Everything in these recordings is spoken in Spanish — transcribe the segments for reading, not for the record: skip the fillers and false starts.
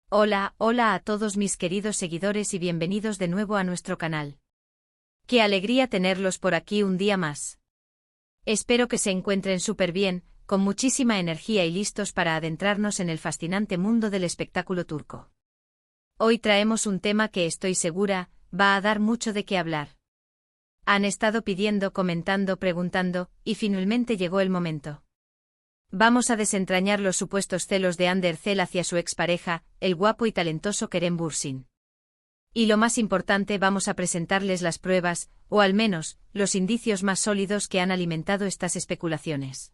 Hola, hola a todos mis queridos seguidores y bienvenidos de nuevo a nuestro canal. Qué alegría tenerlos por aquí un día más. Espero que se encuentren súper bien, con muchísima energía y listos para adentrarnos en el fascinante mundo del espectáculo turco. Hoy traemos un tema que estoy segura, va a dar mucho de qué hablar. Han estado pidiendo, comentando, preguntando, y finalmente llegó el momento. Vamos a desentrañar los supuestos celos de Hande Erçel hacia su expareja, el guapo y talentoso Kerem Bürsin. Y lo más importante, vamos a presentarles las pruebas, o al menos, los indicios más sólidos que han alimentado estas especulaciones.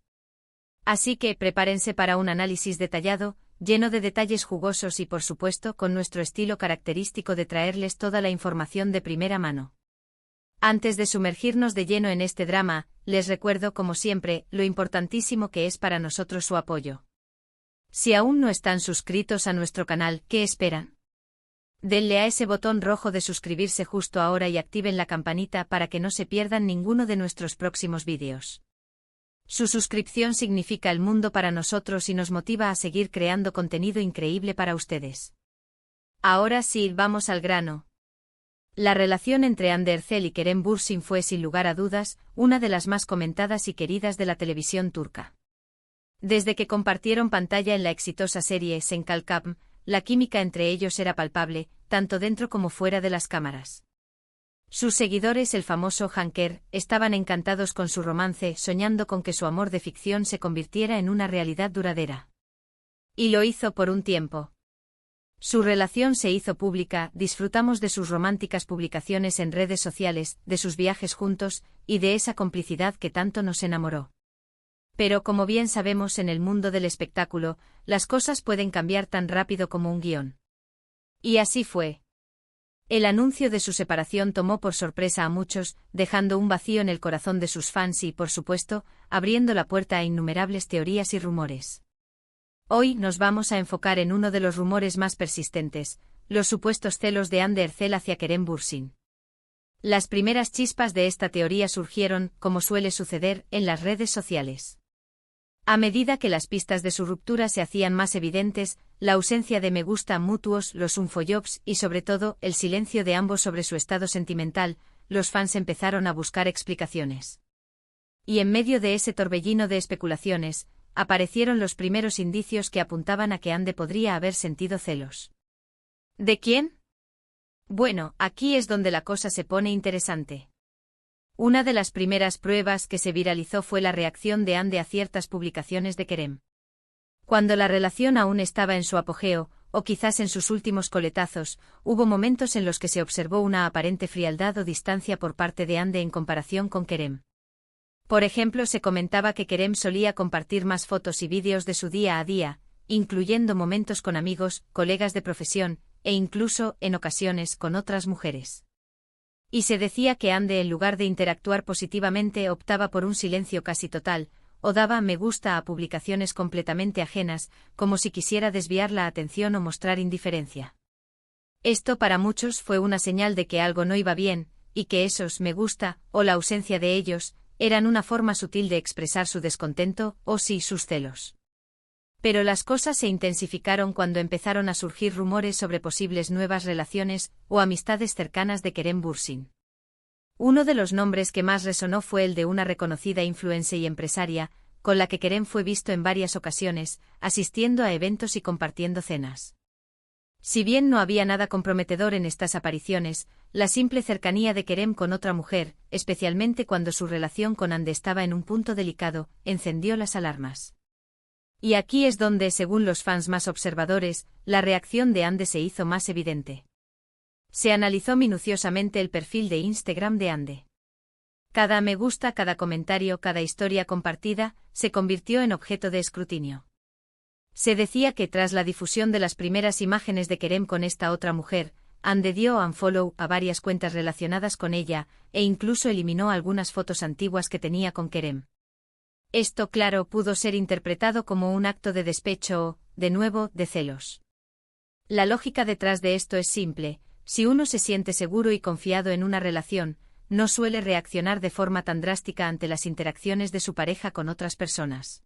Así que prepárense para un análisis detallado, lleno de detalles jugosos y por supuesto con nuestro estilo característico de traerles toda la información de primera mano. Antes de sumergirnos de lleno en este drama, les recuerdo como siempre, lo importantísimo que es para nosotros su apoyo. Si aún no están suscritos a nuestro canal, ¿qué esperan? Denle a ese botón rojo de suscribirse justo ahora y activen la campanita para que no se pierdan ninguno de nuestros próximos vídeos. Su suscripción significa el mundo para nosotros y nos motiva a seguir creando contenido increíble para ustedes. Ahora sí, vamos al grano. La relación entre Hande Erçel y Kerem Bürsin fue sin lugar a dudas, una de las más comentadas y queridas de la televisión turca. Desde que compartieron pantalla en la exitosa serie Sen Kalkam, la química entre ellos era palpable, tanto dentro como fuera de las cámaras. Sus seguidores, el famoso Hanker, estaban encantados con su romance, soñando con que su amor de ficción se convirtiera en una realidad duradera. Y lo hizo por un tiempo. Su relación se hizo pública, disfrutamos de sus románticas publicaciones en redes sociales, de sus viajes juntos, y de esa complicidad que tanto nos enamoró. Pero como bien sabemos en el mundo del espectáculo, las cosas pueden cambiar tan rápido como un guión. Y así fue. El anuncio de su separación tomó por sorpresa a muchos, dejando un vacío en el corazón de sus fans y, por supuesto, abriendo la puerta a innumerables teorías y rumores. Hoy nos vamos a enfocar en uno de los rumores más persistentes, los supuestos celos de Hande Erçel hacia Kerem Bürsin. Las primeras chispas de esta teoría surgieron, como suele suceder, en las redes sociales. A medida que las pistas de su ruptura se hacían más evidentes, la ausencia de me gusta mutuos, los unfollowers y sobre todo, el silencio de ambos sobre su estado sentimental, los fans empezaron a buscar explicaciones. Y en medio de ese torbellino de especulaciones, aparecieron los primeros indicios que apuntaban a que Hande podría haber sentido celos. ¿De quién? Bueno, aquí es donde la cosa se pone interesante. Una de las primeras pruebas que se viralizó fue la reacción de Hande a ciertas publicaciones de Kerem. Cuando la relación aún estaba en su apogeo, o quizás en sus últimos coletazos, hubo momentos en los que se observó una aparente frialdad o distancia por parte de Hande en comparación con Kerem. Por ejemplo, se comentaba que Kerem solía compartir más fotos y vídeos de su día a día, incluyendo momentos con amigos, colegas de profesión, e incluso, en ocasiones, con otras mujeres. Y se decía que Hande, en lugar de interactuar positivamente, optaba por un silencio casi total, o daba me gusta a publicaciones completamente ajenas, como si quisiera desviar la atención o mostrar indiferencia. Esto para muchos fue una señal de que algo no iba bien, y que esos me gusta, o la ausencia de ellos, eran una forma sutil de expresar su descontento, o sí, sus celos. Pero las cosas se intensificaron cuando empezaron a surgir rumores sobre posibles nuevas relaciones o amistades cercanas de Kerem Bürsin. Uno de los nombres que más resonó fue el de una reconocida influencer y empresaria, con la que Kerem fue visto en varias ocasiones, asistiendo a eventos y compartiendo cenas. Si bien no había nada comprometedor en estas apariciones, la simple cercanía de Kerem con otra mujer, especialmente cuando su relación con Hande estaba en un punto delicado, encendió las alarmas. Y aquí es donde, según los fans más observadores, la reacción de Hande se hizo más evidente. Se analizó minuciosamente el perfil de Instagram de Hande. Cada me gusta, cada comentario, cada historia compartida, se convirtió en objeto de escrutinio. Se decía que tras la difusión de las primeras imágenes de Kerem con esta otra mujer, Hande dio unfollow a varias cuentas relacionadas con ella, e incluso eliminó algunas fotos antiguas que tenía con Kerem. Esto, claro, pudo ser interpretado como un acto de despecho o, de nuevo, de celos. La lógica detrás de esto es simple: si uno se siente seguro y confiado en una relación, no suele reaccionar de forma tan drástica ante las interacciones de su pareja con otras personas.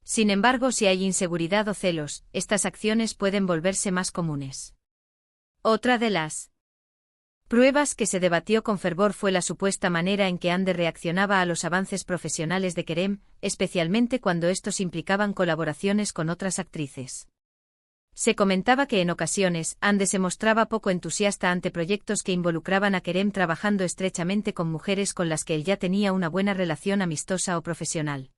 Sin embargo, si hay inseguridad o celos, estas acciones pueden volverse más comunes. Otra de las pruebas que se debatió con fervor fue la supuesta manera en que Ande reaccionaba a los avances profesionales de Kerem, especialmente cuando estos implicaban colaboraciones con otras actrices. Se comentaba que en ocasiones Ande se mostraba poco entusiasta ante proyectos que involucraban a Kerem trabajando estrechamente con mujeres con las que él ya tenía una buena relación amistosa o profesional.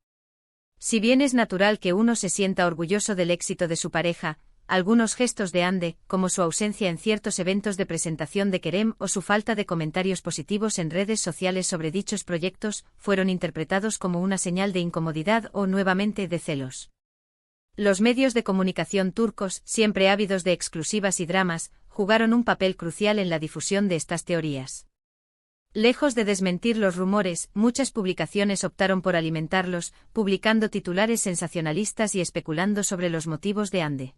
Si bien es natural que uno se sienta orgulloso del éxito de su pareja, algunos gestos de Ande, como su ausencia en ciertos eventos de presentación de Kerem o su falta de comentarios positivos en redes sociales sobre dichos proyectos, fueron interpretados como una señal de incomodidad o, nuevamente, de celos. Los medios de comunicación turcos, siempre ávidos de exclusivas y dramas, jugaron un papel crucial en la difusión de estas teorías. Lejos de desmentir los rumores, muchas publicaciones optaron por alimentarlos, publicando titulares sensacionalistas y especulando sobre los motivos de Ande.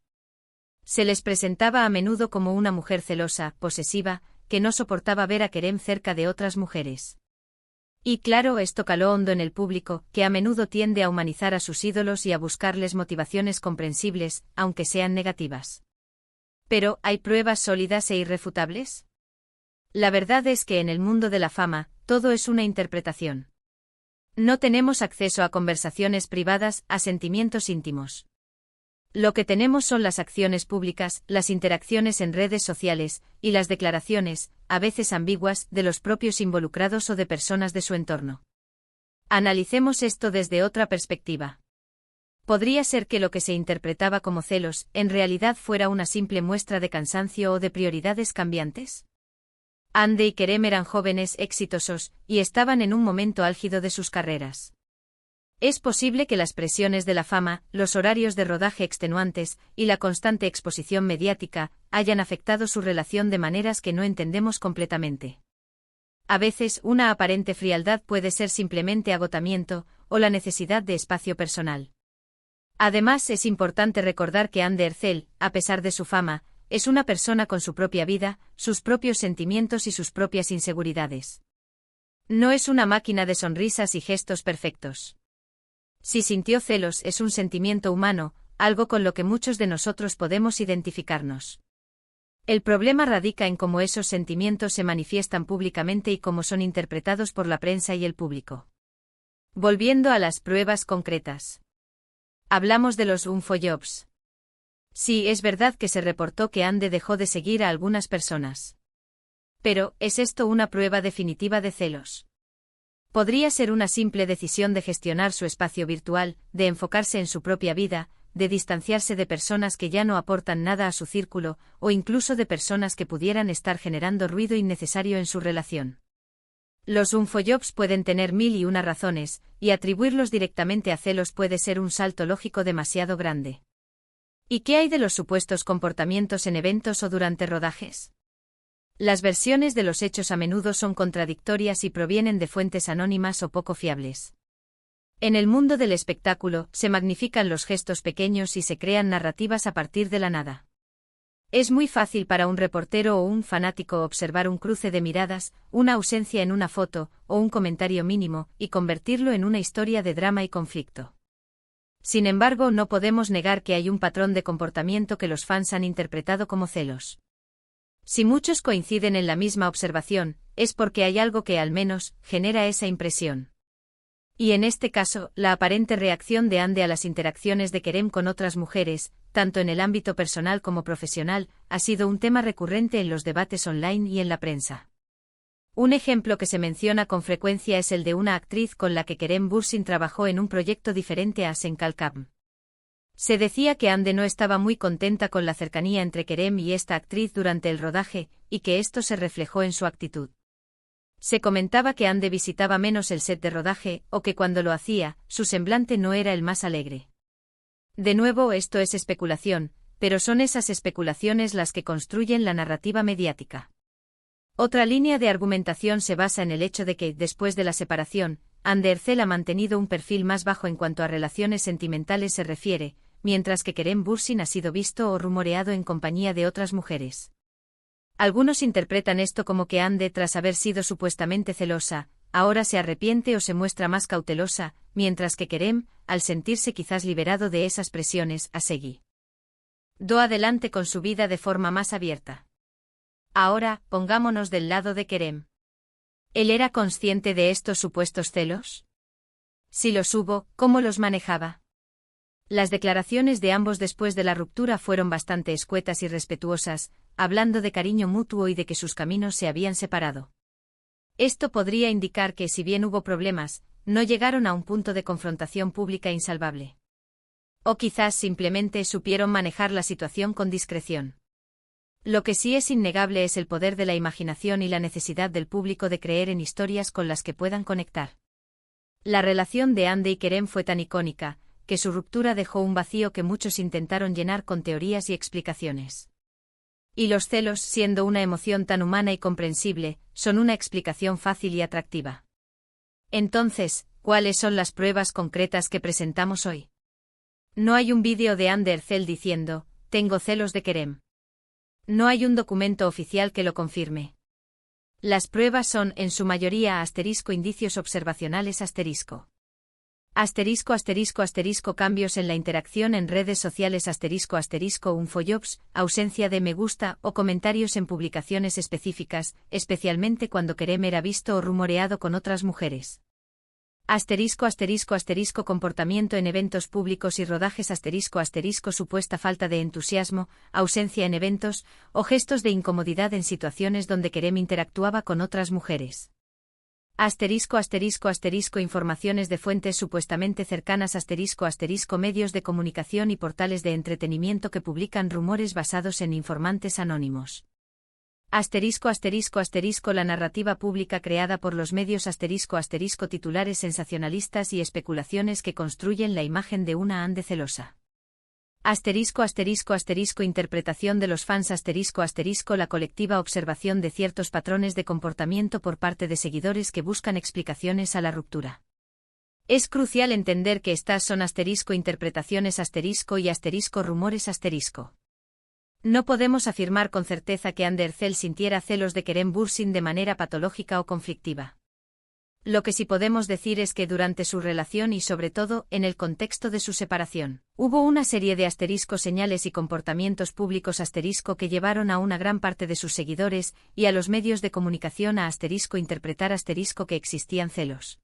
Se les presentaba a menudo como una mujer celosa, posesiva, que no soportaba ver a Kerem cerca de otras mujeres. Y claro, esto caló hondo en el público, que a menudo tiende a humanizar a sus ídolos y a buscarles motivaciones comprensibles, aunque sean negativas. Pero, ¿hay pruebas sólidas e irrefutables? La verdad es que en el mundo de la fama, todo es una interpretación. No tenemos acceso a conversaciones privadas, a sentimientos íntimos. Lo que tenemos son las acciones públicas, las interacciones en redes sociales, y las declaraciones, a veces ambiguas, de los propios involucrados o de personas de su entorno. Analicemos esto desde otra perspectiva. ¿Podría ser que lo que se interpretaba como celos, en realidad fuera una simple muestra de cansancio o de prioridades cambiantes? Ande y Kerem eran jóvenes exitosos, y estaban en un momento álgido de sus carreras. Es posible que las presiones de la fama, los horarios de rodaje extenuantes, y la constante exposición mediática, hayan afectado su relación de maneras que no entendemos completamente. A veces, una aparente frialdad puede ser simplemente agotamiento, o la necesidad de espacio personal. Además, es importante recordar que Hande Erçel, a pesar de su fama, es una persona con su propia vida, sus propios sentimientos y sus propias inseguridades. No es una máquina de sonrisas y gestos perfectos. Si sintió celos, es un sentimiento humano, algo con lo que muchos de nosotros podemos identificarnos. El problema radica en cómo esos sentimientos se manifiestan públicamente y cómo son interpretados por la prensa y el público. Volviendo a las pruebas concretas. Hablamos de los unfollowers. Sí, es verdad que se reportó que Hande dejó de seguir a algunas personas. Pero, ¿es esto una prueba definitiva de celos? Podría ser una simple decisión de gestionar su espacio virtual, de enfocarse en su propia vida, de distanciarse de personas que ya no aportan nada a su círculo, o incluso de personas que pudieran estar generando ruido innecesario en su relación. Los unfollowers pueden tener mil y una razones, y atribuirlos directamente a celos puede ser un salto lógico demasiado grande. ¿Y qué hay de los supuestos comportamientos en eventos o durante rodajes? Las versiones de los hechos a menudo son contradictorias y provienen de fuentes anónimas o poco fiables. En el mundo del espectáculo, se magnifican los gestos pequeños y se crean narrativas a partir de la nada. Es muy fácil para un reportero o un fanático observar un cruce de miradas, una ausencia en una foto, o un comentario mínimo, y convertirlo en una historia de drama y conflicto. Sin embargo, no podemos negar que hay un patrón de comportamiento que los fans han interpretado como celos. Si muchos coinciden en la misma observación, es porque hay algo que al menos genera esa impresión. Y en este caso, la aparente reacción de Hande a las interacciones de Kerem con otras mujeres, tanto en el ámbito personal como profesional, ha sido un tema recurrente en los debates online y en la prensa. Un ejemplo que se menciona con frecuencia es el de una actriz con la que Kerem Bürsin trabajó en un proyecto diferente a Sen Kalkam. Se decía que Hande no estaba muy contenta con la cercanía entre Kerem y esta actriz durante el rodaje, y que esto se reflejó en su actitud. Se comentaba que Hande visitaba menos el set de rodaje, o que cuando lo hacía, su semblante no era el más alegre. De nuevo, esto es especulación, pero son esas especulaciones las que construyen la narrativa mediática. Otra línea de argumentación se basa en el hecho de que, después de la separación, Hande Erçel ha mantenido un perfil más bajo en cuanto a relaciones sentimentales se refiere, mientras que Kerem Bürsin ha sido visto o rumoreado en compañía de otras mujeres. Algunos interpretan esto como que Hande, tras haber sido supuestamente celosa, ahora se arrepiente o se muestra más cautelosa, mientras que Kerem, al sentirse quizás liberado de esas presiones, seguido adelante con su vida de forma más abierta. Ahora, pongámonos del lado de Kerem. ¿Él era consciente de estos supuestos celos? Si los hubo, ¿cómo los manejaba? Las declaraciones de ambos después de la ruptura fueron bastante escuetas y respetuosas, hablando de cariño mutuo y de que sus caminos se habían separado. Esto podría indicar que, si bien hubo problemas, no llegaron a un punto de confrontación pública insalvable. O quizás simplemente supieron manejar la situación con discreción. Lo que sí es innegable es el poder de la imaginación y la necesidad del público de creer en historias con las que puedan conectar. La relación de Hande y Kerem fue tan icónica, que su ruptura dejó un vacío que muchos intentaron llenar con teorías y explicaciones. Y los celos, siendo una emoción tan humana y comprensible, son una explicación fácil y atractiva. Entonces, ¿cuáles son las pruebas concretas que presentamos hoy? No hay un vídeo de Hande Erçel diciendo, tengo celos de Kerem. No hay un documento oficial que lo confirme. Las pruebas son, en su mayoría, indicios observacionales cambios en la interacción en redes sociales unfollows, ausencia de me gusta o comentarios en publicaciones específicas, especialmente cuando Kerem era visto o rumoreado con otras mujeres. Comportamiento en eventos públicos y rodajes supuesta falta de entusiasmo, ausencia en eventos, o gestos de incomodidad en situaciones donde Kerem interactuaba con otras mujeres. Informaciones de fuentes supuestamente cercanas medios de comunicación y portales de entretenimiento que publican rumores basados en informantes anónimos. La narrativa pública creada por los medios titulares sensacionalistas y especulaciones que construyen la imagen de una Hande celosa. Interpretación de los fans la colectiva observación de ciertos patrones de comportamiento por parte de seguidores que buscan explicaciones a la ruptura. Es crucial entender que estas son interpretaciones y rumores . No podemos afirmar con certeza que Hande Erçel sintiera celos de Kerem Bürsin de manera patológica o conflictiva. Lo que sí podemos decir es que durante su relación y sobre todo en el contexto de su separación, hubo una serie de señales y comportamientos públicos que llevaron a una gran parte de sus seguidores y a los medios de comunicación a interpretar que existían celos.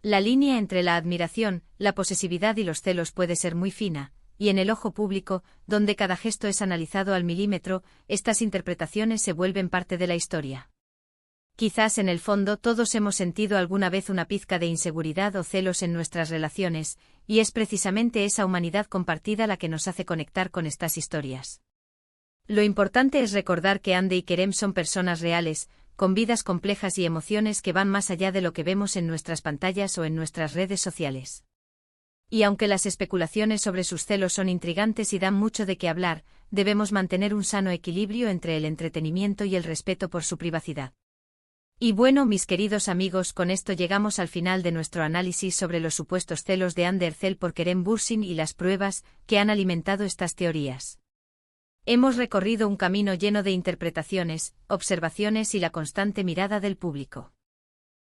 La línea entre la admiración, la posesividad y los celos puede ser muy fina, y en el ojo público, donde cada gesto es analizado al milímetro, estas interpretaciones se vuelven parte de la historia. Quizás en el fondo todos hemos sentido alguna vez una pizca de inseguridad o celos en nuestras relaciones, y es precisamente esa humanidad compartida la que nos hace conectar con estas historias. Lo importante es recordar que Hande y Kerem son personas reales, con vidas complejas y emociones que van más allá de lo que vemos en nuestras pantallas o en nuestras redes sociales. Y aunque las especulaciones sobre sus celos son intrigantes y dan mucho de qué hablar, debemos mantener un sano equilibrio entre el entretenimiento y el respeto por su privacidad. Y bueno, mis queridos amigos, con esto llegamos al final de nuestro análisis sobre los supuestos celos de Hande Erçel por Kerem Bürsin y las pruebas que han alimentado estas teorías. Hemos recorrido un camino lleno de interpretaciones, observaciones y la constante mirada del público.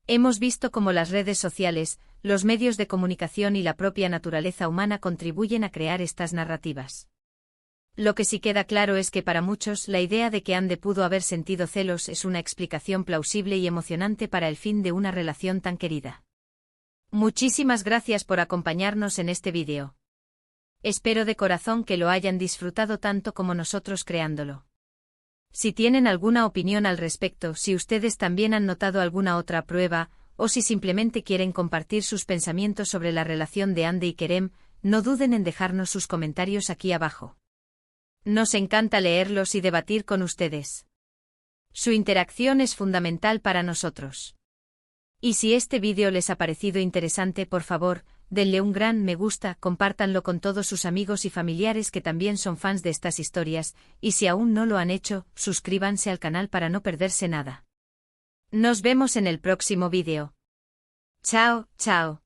Hemos visto cómo las redes sociales, los medios de comunicación y la propia naturaleza humana contribuyen a crear estas narrativas. Lo que sí queda claro es que para muchos la idea de que Hande pudo haber sentido celos es una explicación plausible y emocionante para el fin de una relación tan querida. Muchísimas gracias por acompañarnos en este vídeo. Espero de corazón que lo hayan disfrutado tanto como nosotros creándolo. Si tienen alguna opinión al respecto, si ustedes también han notado alguna otra prueba, o si simplemente quieren compartir sus pensamientos sobre la relación de Hande y Kerem, no duden en dejarnos sus comentarios aquí abajo. Nos encanta leerlos y debatir con ustedes. Su interacción es fundamental para nosotros. Y si este vídeo les ha parecido interesante, por favor, denle un gran me gusta, compártanlo con todos sus amigos y familiares que también son fans de estas historias, y si aún no lo han hecho, suscríbanse al canal para no perderse nada. Nos vemos en el próximo vídeo. Chao, chao.